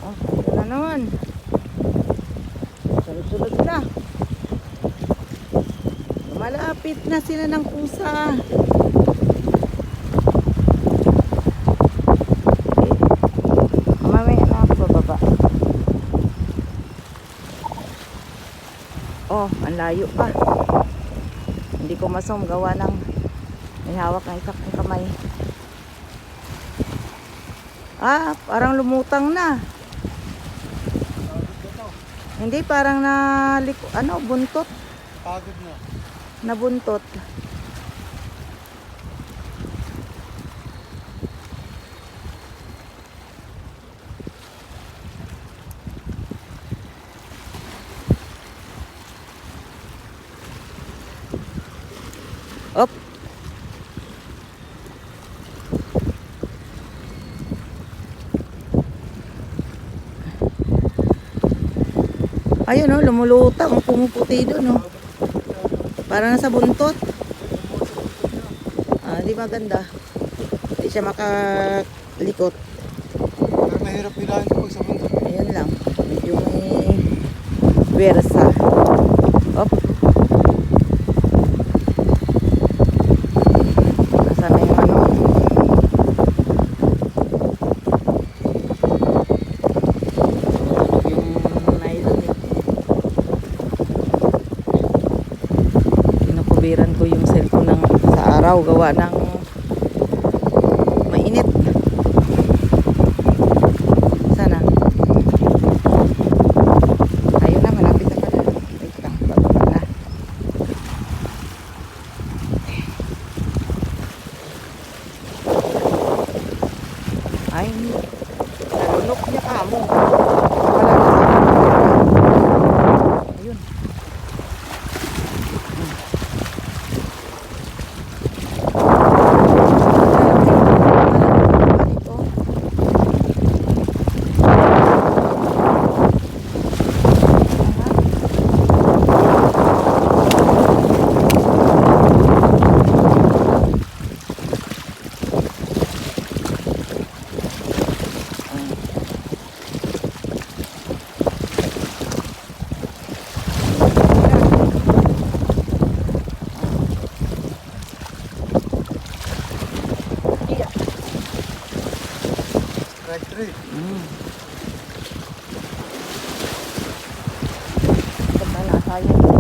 Oh, ito na naman. Sunod-sunod na. Malapit na sila ng kusa. Mamaya na ako bababa. Oh, ang layo pa. Hindi ko masong gawa ng may hawak ng isang kamay. Ah, parang lumutang na. Hindi, parang buntot. Pagod na. Nabuntot. Op. Ayun oh, lumulutang, pumuputi doon oh. Para nasa buntot. Ah, di maganda. Hindi siya makalikot. Pero mahirap pilahin ko pag sa bundok. Ayun lang. Medyo may wersa. Op. Nasa na yung ano. Yung nylon eh. Pinukubiran ko yung cellphone sa araw. Gawa ng mainit. Sana. Ayun na, malapit na pala. Wait lang, bababa na. Ay, nalunok niya kamo. Wala na sa ayun. Strike 3. Ito na tayo.